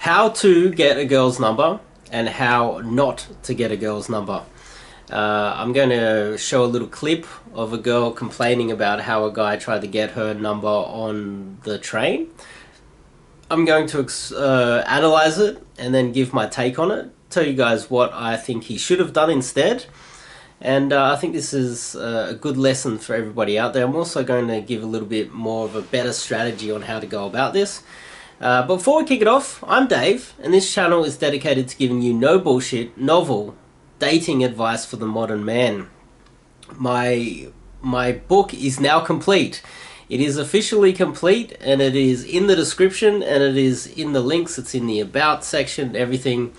How to get a girl's number and how not to get a girl's number. I'm going to show a little clip of a girl complaining about how a guy tried to get her number on the train. I'm going to analyze it and then give my take on it, tell you guys what I think he should have done instead. And I think this is a good lesson for everybody out there. I'm also going to give a little bit more of a better strategy on how to go about this. But before we kick it off, I'm Dave, and this channel is dedicated to giving you no bullshit, novel dating advice for the modern man. My book is now complete. It is officially complete, and it is in the description, and it is in the links. It's in the about section, everything.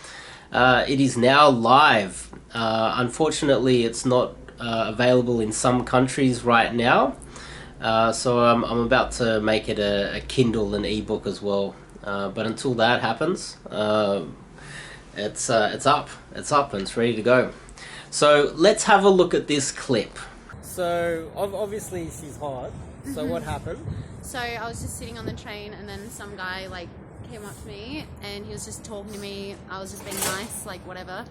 It is now live. Unfortunately, it's not available in some countries right now. So I'm about to make it a Kindle and ebook as well. But until that happens, it's up and it's ready to go. So let's have a look at this clip. So obviously she's hot. So what happened? So I was just sitting on the train, and then some guy came up to me, and he was just talking to me. I was just being nice, whatever.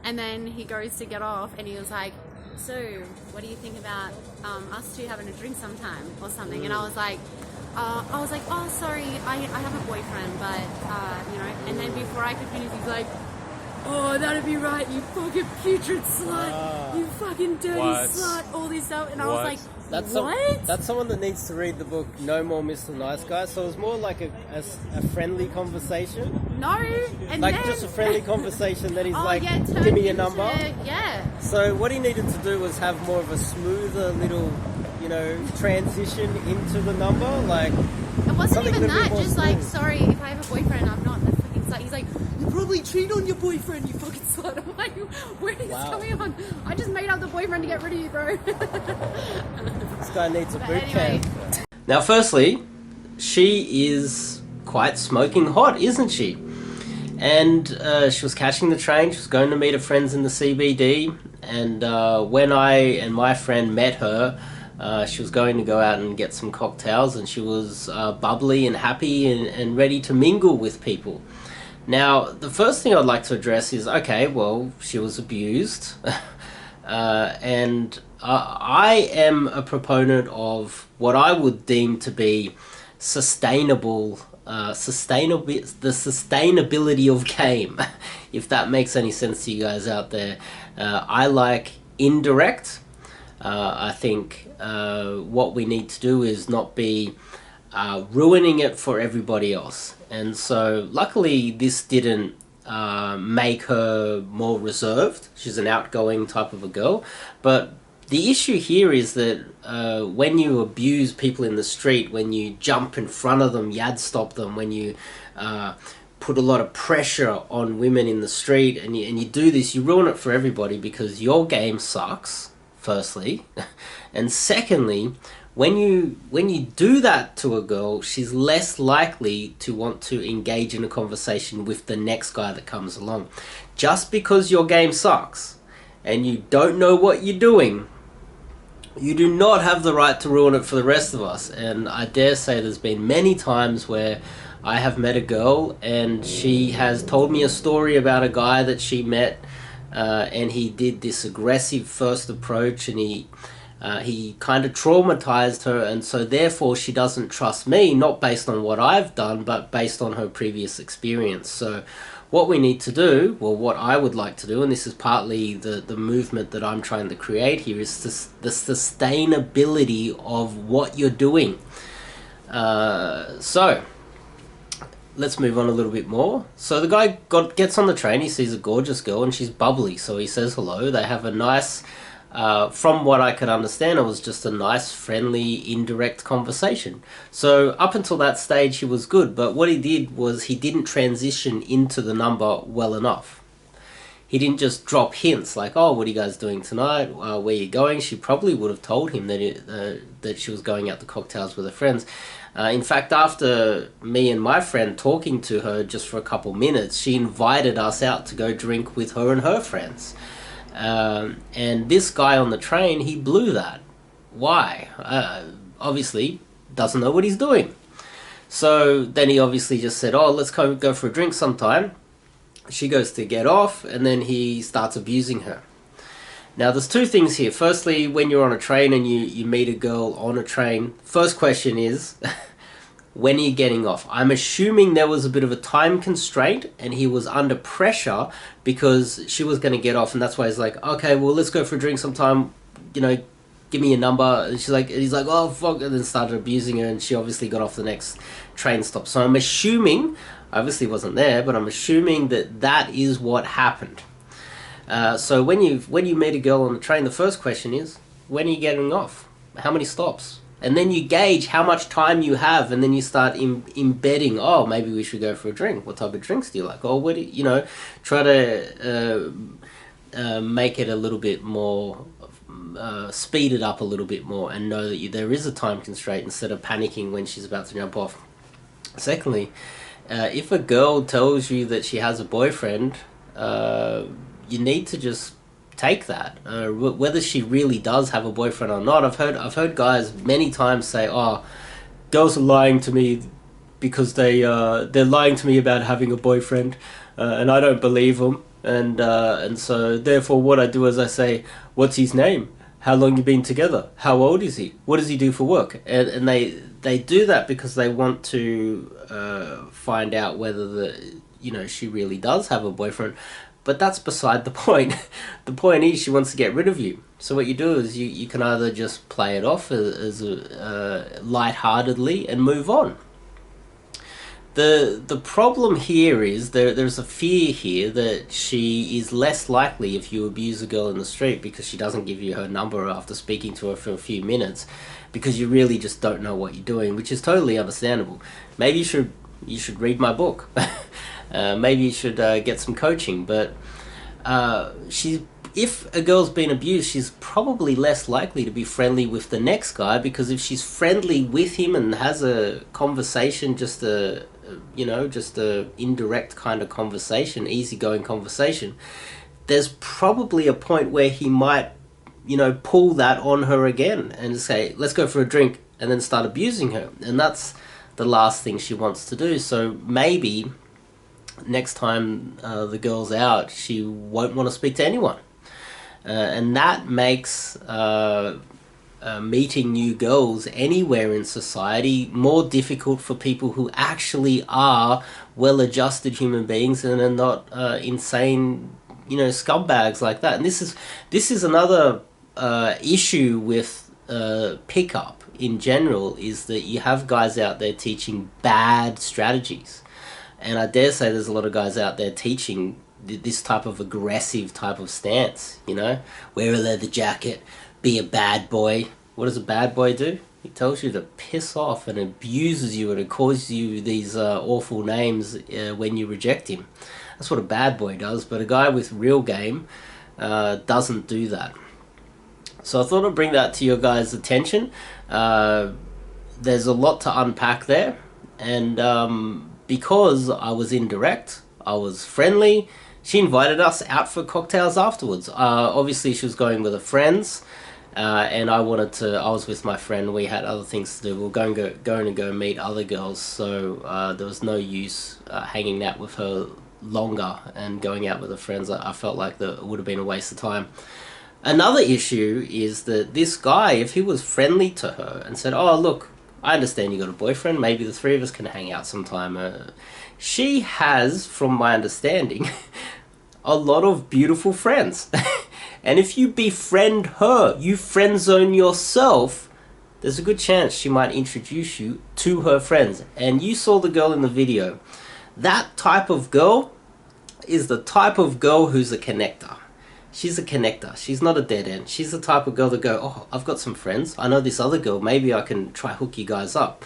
And then he goes to get off, and he was like, "So, what do you think about us two having a drink sometime or something?" And I was like, "Oh, sorry, I have a boyfriend, but you know." And then before I could finish, he's like, "Oh, that'd be right, you fucking putrid slut, you fucking dirty slut," all this stuff. And I was like, what? That's someone that needs to read the book No More Mr. Nice Guy. So it was more like a friendly conversation. No, and then, just a friendly conversation that he's yeah, give me your number. Yeah. So what he needed to do was have more of a smoother little, transition into the number. It wasn't even that. Just sorry, if I have a boyfriend, I'm not a fucking slut. He's like, "You probably cheat on your boyfriend, you fucking slut." I'm like, where is this coming on? I just made up the boyfriend to get rid of you, bro. This guy needs a boot camp. Now, firstly, she is quite smoking hot, isn't she? And she was catching the train. She was going to meet her friends in the CBD. And when I and my friend met her, she was going to go out and get some cocktails, and she was bubbly and happy and ready to mingle with people. Now, the first thing I'd like to address is, okay, well, she was abused. And I am a proponent of what I would deem to be the sustainability of game, if that makes any sense to you guys out there. I like indirect. I think what we need to do is not be ruining it for everybody else. And so luckily this didn't make her more reserved. She's an outgoing type of a girl. But the issue here is that when you abuse people in the street, when you jump in front of them, yad stop them, when you put a lot of pressure on women in the street, and you do this, you ruin it for everybody, because your game sucks, firstly. And secondly, when you do that to a girl, she's less likely to want to engage in a conversation with the next guy that comes along. Just because your game sucks and you don't know what you're doing, you do not have the right to ruin it for the rest of us. And I dare say there's been many times where I have met a girl and she has told me a story about a guy that she met, and he did this aggressive first approach, and he kind of traumatized her, and so therefore she doesn't trust me, not based on what I've done, but based on her previous experience. So what we need to do, well, what I would like to do, and this is partly the movement that I'm trying to create here, is the sustainability of what you're doing. So let's move on a little bit more. So the guy gets on the train, he sees a gorgeous girl, and she's bubbly, so he says hello. They have a nice... from what I could understand, it was just a nice, friendly, indirect conversation. So up until that stage, he was good. But what he did was he didn't transition into the number well enough. He didn't just drop hints like, "Oh, what are you guys doing tonight? Where are you going?" She probably would have told him that she was going out to cocktails with her friends. In fact, after me and my friend talking to her just for a couple minutes, she invited us out to go drink with her and her friends. And this guy on the train, he blew that. Why? Obviously doesn't know what he's doing. So then he obviously just said, oh, let's go for a drink sometime. She goes to get off, and then he starts abusing her. Now, there's two things here. Firstly, when you're on a train and you meet a girl on a train, first question is, when are you getting off? I'm assuming there was a bit of a time constraint and he was under pressure because she was going to get off, and that's why he's like, okay, well, let's go for a drink sometime, you know, give me your number. And he's like, oh, fuck, and then started abusing her, and she obviously got off the next train stop. So I'm assuming, I obviously wasn't there, but I'm assuming that that is what happened. So when you meet a girl on the train, the first question is, when are you getting off? How many stops? And then you gauge how much time you have, and then you start embedding, oh, maybe we should go for a drink. What type of drinks do you like? Or, try to make it a little bit more, speed it up a little bit more, and know that there is a time constraint instead of panicking when she's about to jump off. Secondly, if a girl tells you that she has a boyfriend, you need to just take that, whether she really does have a boyfriend or not. I've heard guys many times say, "Oh, girls are lying to me because they're lying to me about having a boyfriend, and I don't believe them." And so therefore, what I do is I say, "What's his name? How long you been together? How old is he? What does he do for work?" And they do that because they want to find out whether she really does have a boyfriend. But that's beside the point. The point is she wants to get rid of you. So what you do is you can either just play it off as lightheartedly and move on. The problem here is there's a fear here that she is less likely if you abuse a girl in the street because she doesn't give you her number after speaking to her for a few minutes, because you really just don't know what you're doing, which is totally understandable. Maybe you should read my book. Maybe you should get some coaching, but if a girl's been abused, she's probably less likely to be friendly with the next guy, because if she's friendly with him and has a conversation, just a indirect kind of conversation, easygoing conversation, there's probably a point where he might, pull that on her again and say, let's go for a drink, and then start abusing her. And that's the last thing she wants to do. So maybe next time the girl's out, she won't want to speak to anyone, and that makes meeting new girls anywhere in society more difficult for people who actually are well-adjusted human beings and are not insane, scumbags like that. And this is another issue with pickup in general, is that you have guys out there teaching bad strategies. And I dare say there's a lot of guys out there teaching this type of aggressive type of stance, wear a leather jacket, be a bad boy. What does a bad boy do? He tells you to piss off and abuses you and calls you these awful names when you reject him. That's what a bad boy does, but a guy with real game doesn't do that. So I thought I'd bring that to your guys' attention. There's a lot to unpack there, and because I was indirect, I was friendly, she invited us out for cocktails afterwards. Obviously she was going with her friends, and I was with my friend. We had other things to do. We were going to go meet other girls, so there was no use hanging out with her longer and going out with her friends. I felt like that would have been a waste of time. Another issue is that this guy, if he was friendly to her and said, oh, look, I understand you got a boyfriend, maybe the three of us can hang out sometime. She has, from my understanding, a lot of beautiful friends. And if you befriend her, you friend zone yourself, there's a good chance she might introduce you to her friends. And you saw the girl in the video. That type of girl is the type of girl who's a connector. She's a connector. She's not a dead end. She's the type of girl that go, oh, I've got some friends. I know this other girl. Maybe I can try hook you guys up.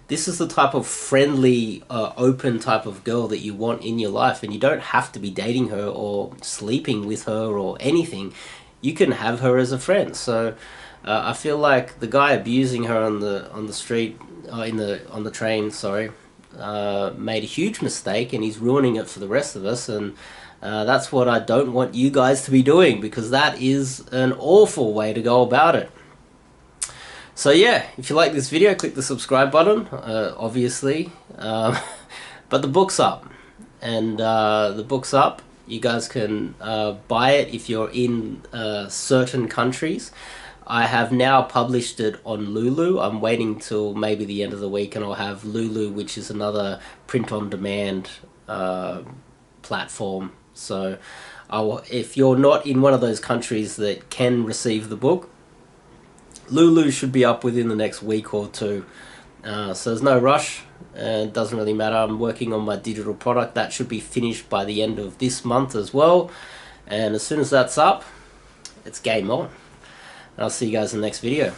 This is the type of friendly, open type of girl that you want in your life. And you don't have to be dating her or sleeping with her or anything. You can have her as a friend. So I feel like the guy abusing her on the street, on the train, sorry, made a huge mistake, and he's ruining it for the rest of us. And that's what I don't want you guys to be doing, because that is an awful way to go about it. So yeah, if you like this video, click the subscribe button, obviously. But the book's up, and the book's up. You guys can buy it if you're in certain countries. I have now published it on Lulu. I'm waiting till maybe the end of the week, and I'll have Lulu, which is another print-on-demand platform. So if you're not in one of those countries that can receive the book, Lulu should be up within the next week or two. So there's no rush, and it doesn't really matter. I'm working on my digital product. That should be finished by the end of this month as well. And as soon as that's up, it's game on. And I'll see you guys in the next video.